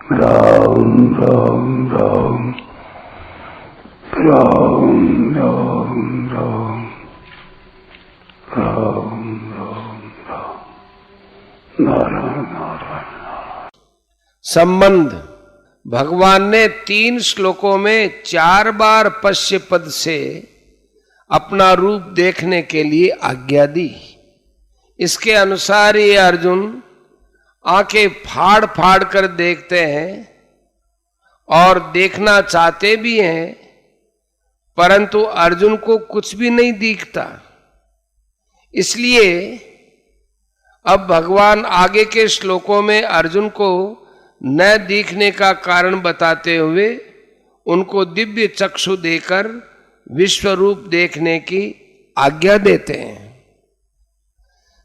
राम राम राम राम राम राम राम राम राम नारायण नारायण। संबंध भगवान ने 3 श्लोकों में 4 बार पश्य पद से अपना रूप देखने के लिए आज्ञा दी। इसके अनुसार ये अर्जुन आंखें फाड़ फाड़ कर देखते हैं और देखना चाहते भी हैं, परंतु अर्जुन को कुछ भी नहीं दिखता। इसलिए अब भगवान आगे के श्लोकों में अर्जुन को न दिखने का कारण बताते हुए उनको दिव्य चक्षु देकर विश्व रूप देखने की आज्ञा देते हैं।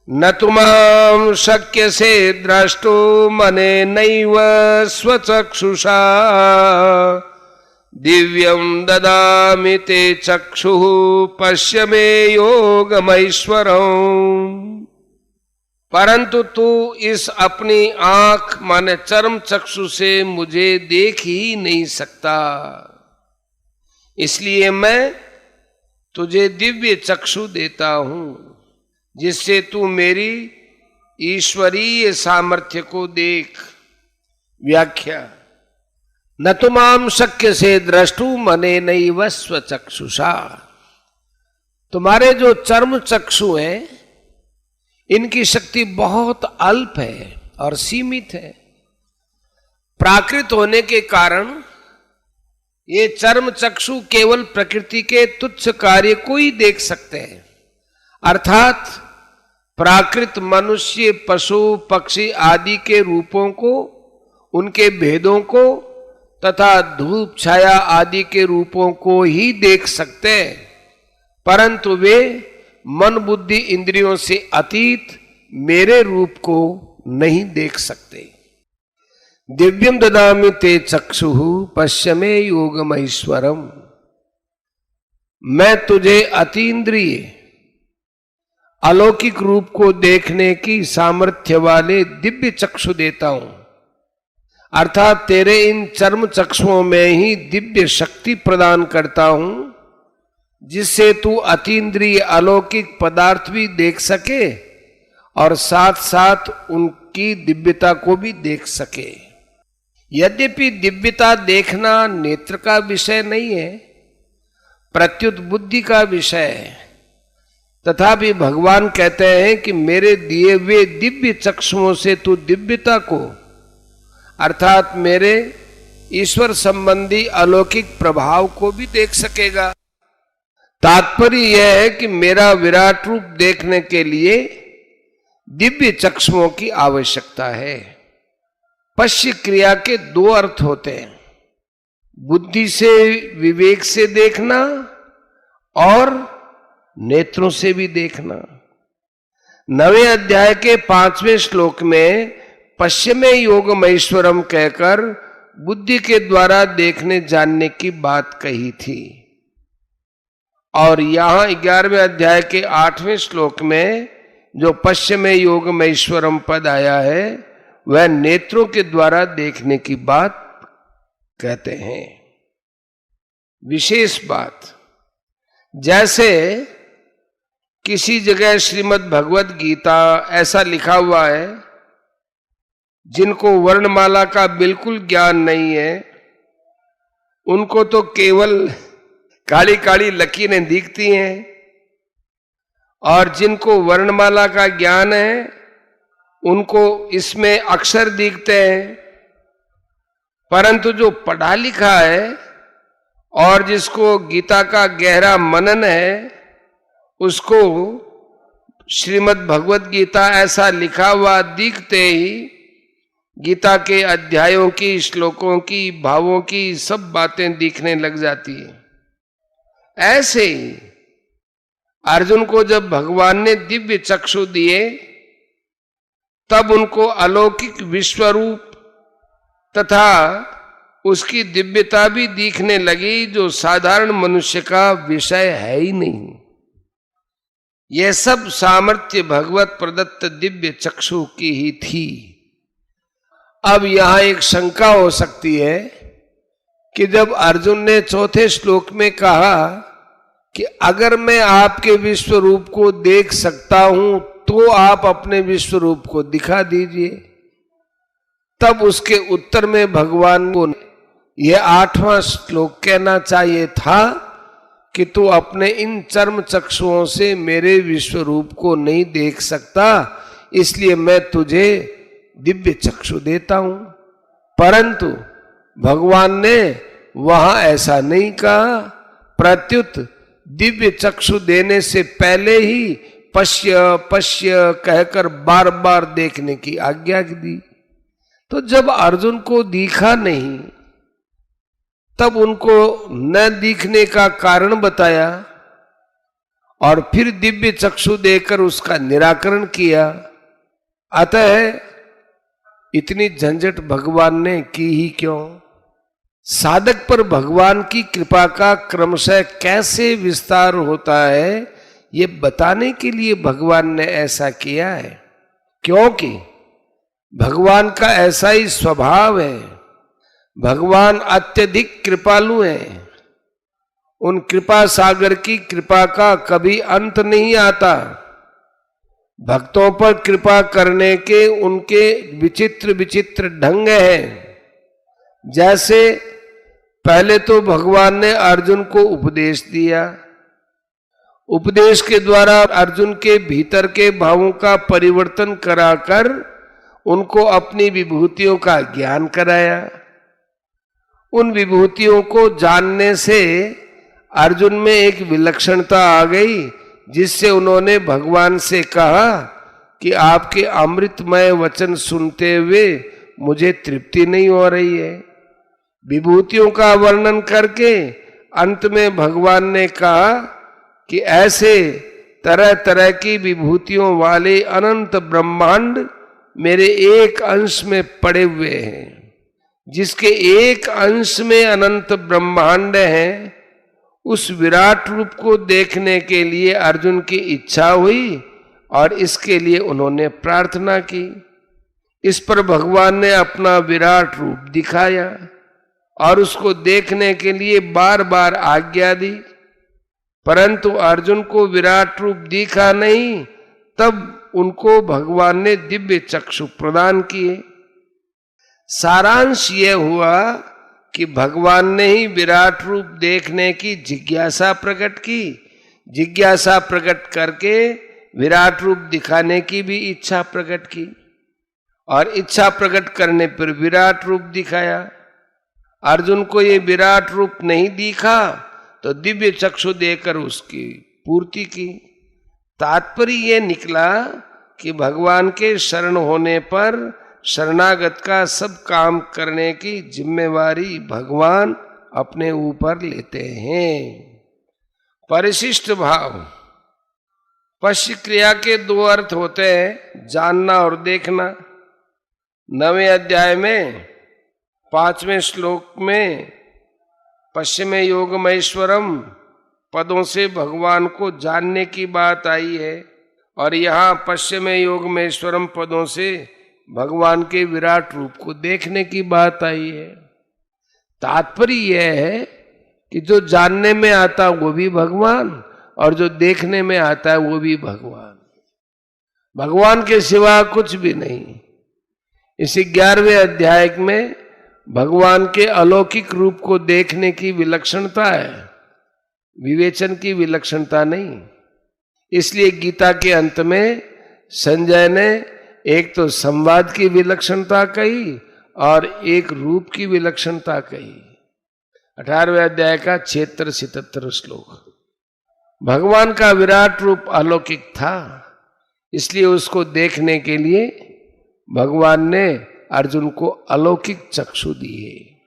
न तुमाम शक्य से द्रष्टो मने नैव स्वचक्षुषा दिव्यम ददामि ते चक्षुः पश्य मे योगमैश्वरम्। परंतु तू इस अपनी आंख माने चर्म चक्षु से मुझे देख ही नहीं सकता, इसलिए मैं तुझे दिव्य चक्षु देता हूं जिससे तू मेरी ईश्वरीय सामर्थ्य को देख। व्याख्या। न तुमाम शक्य से द्रष्टु मने नैव स्वचक्षुषा। तुम्हारे जो चर्म चक्षु हैं इनकी शक्ति बहुत अल्प है और सीमित है। प्राकृत होने के कारण ये चर्म चक्षु केवल प्रकृति के तुच्छ कार्य को ही देख सकते हैं, अर्थात प्राकृत मनुष्य पशु पक्षी आदि के रूपों को, उनके भेदों को तथा धूप छाया आदि के रूपों को ही देख सकते हैं, परंतु वे मन बुद्धि इंद्रियों से अतीत मेरे रूप को नहीं देख सकते। दिव्यम ददामि ते चक्षुः पश्य मे योगमैश्वरम्। मैं तुझे अतीन्द्रिय अलौकिक रूप को देखने की सामर्थ्य वाले दिव्य चक्षु देता हूं, अर्थात तेरे इन चर्म चक्षुओं में ही दिव्य शक्ति प्रदान करता हूं जिससे तू अतीन्द्रिय अलौकिक पदार्थ भी देख सके और साथ साथ उनकी दिव्यता को भी देख सके। यद्यपि दिव्यता देखना नेत्र का विषय नहीं है, प्रत्युत बुद्धि का विषय है, तथापि भगवान कहते हैं कि मेरे दिए हुए दिव्य चक्षुओं से तू दिव्यता को अर्थात मेरे ईश्वर संबंधी अलौकिक प्रभाव को भी देख सकेगा। तात्पर्य यह है कि मेरा विराट रूप देखने के लिए दिव्य चक्षुओं की आवश्यकता है। पश्य क्रिया के 2 अर्थ होते हैं, बुद्धि से विवेक से देखना और नेत्रों से भी देखना। 9वें अध्याय के 5वें श्लोक में पश्य मे योगमैश्वरम् कहकर बुद्धि के द्वारा देखने जानने की बात कही थी, और यहां 11वें अध्याय के 8वें श्लोक में जो पश्य मे योगमैश्वरम् पद आया है वह नेत्रों के द्वारा देखने की बात कहते हैं। विशेष बात, जैसे किसी जगह श्रीमद् भगवद गीता ऐसा लिखा हुआ है, जिनको वर्णमाला का बिल्कुल ज्ञान नहीं है उनको तो केवल काली काली लकीरें दिखती हैं, और जिनको वर्णमाला का ज्ञान है उनको इसमें अक्षर दिखते हैं। परंतु जो पढ़ा लिखा है और जिसको गीता का गहरा मनन है उसको श्रीमद् भगवद गीता ऐसा लिखा हुआ दिखते ही गीता के अध्यायों की, श्लोकों की, भावों की सब बातें दिखने लग जाती है। ऐसे ही अर्जुन को जब भगवान ने दिव्य चक्षु दिए तब उनको अलौकिक विश्वरूप तथा उसकी दिव्यता भी दिखने लगी, जो साधारण मनुष्य का विषय है ही नहीं। यह सब सामर्थ्य भगवत प्रदत्त दिव्य चक्षु की ही थी। अब यहां एक शंका हो सकती है कि जब अर्जुन ने चौथे श्लोक में कहा कि अगर मैं आपके विश्व रूप को देख सकता हूं तो आप अपने विश्व रूप को दिखा दीजिए, तब उसके उत्तर में भगवान को यह 8वां श्लोक कहना चाहिए था कि तू अपने इन चर्म चक्षुओं से मेरे विश्व रूप को नहीं देख सकता, इसलिए मैं तुझे दिव्य चक्षु देता हूं। परंतु भगवान ने वहां ऐसा नहीं कहा, प्रत्युत दिव्य चक्षु देने से पहले ही पश्य पश्य कहकर बार बार देखने की आज्ञा दी। तो जब अर्जुन को दिखा नहीं तब उनको न दिखने का कारण बताया और फिर दिव्य चक्षु देकर उसका निराकरण किया। अतः इतनी झंझट भगवान ने की ही क्यों? साधक पर भगवान की कृपा का क्रमशः कैसे विस्तार होता है ये बताने के लिए भगवान ने ऐसा किया है, क्योंकि भगवान का ऐसा ही स्वभाव है। भगवान अत्यधिक कृपालु हैं। उन कृपा सागर की कृपा का कभी अंत नहीं आता। भक्तों पर कृपा करने के उनके विचित्र विचित्र ढंग हैं। जैसे पहले तो भगवान ने अर्जुन को उपदेश दिया, उपदेश के द्वारा अर्जुन के भीतर के भावों का परिवर्तन कराकर उनको अपनी विभूतियों का ज्ञान कराया। उन विभूतियों को जानने से अर्जुन में एक विलक्षणता आ गई, जिससे उन्होंने भगवान से कहा कि आपके अमृतमय वचन सुनते हुए मुझे तृप्ति नहीं हो रही है। विभूतियों का वर्णन करके अंत में भगवान ने कहा कि ऐसे तरह तरह की विभूतियों वाले अनंत ब्रह्मांड मेरे एक अंश में पड़े हुए हैं। जिसके एक अंश में अनंत ब्रह्मांड है, उस विराट रूप को देखने के लिए अर्जुन की इच्छा हुई और इसके लिए उन्होंने प्रार्थना की। इस पर भगवान ने अपना विराट रूप दिखाया और उसको देखने के लिए बार बार आज्ञा दी, परंतु अर्जुन को विराट रूप दिखा नहीं। तब उनको भगवान ने दिव्य चक्षु प्रदान किए। सारांश यह हुआ कि भगवान ने ही विराट रूप देखने की जिज्ञासा प्रकट की, जिज्ञासा प्रकट करके विराट रूप दिखाने की भी इच्छा प्रकट की और इच्छा प्रकट करने पर विराट रूप दिखाया। अर्जुन को ये विराट रूप नहीं दिखा तो दिव्य चक्षु देकर उसकी पूर्ति की। तात्पर्य यह निकला कि भगवान के शरण होने पर शरणागत का सब काम करने की जिम्मेवारी भगवान अपने ऊपर लेते हैं। परिशिष्ट भाव। पश्य क्रिया के दो अर्थ होते हैं, जानना और देखना। 9वें अध्याय में 5वें श्लोक में पश्चिम योगमैश्वरम पदों से भगवान को जानने की बात आई है और यहाँ पश्चिम योगमैश्वरम पदों से भगवान के विराट रूप को देखने की बात आई है। तात्पर्य यह है कि जो जानने में आता वो भी भगवान और जो देखने में आता है वो भी भगवान। भगवान के सिवा कुछ भी नहीं। इस 11वें अध्याय में भगवान के अलौकिक रूप को देखने की विलक्षणता है, विवेचन की विलक्षणता नहीं। इसलिए गीता के अंत में संजय ने एक तो संवाद की विलक्षणता कही और एक रूप की विलक्षणता कही। 18वें अध्याय का 76-77 श्लोक। भगवान का विराट रूप अलौकिक था, इसलिए उसको देखने के लिए भगवान ने अर्जुन को अलौकिक चक्षु दिए।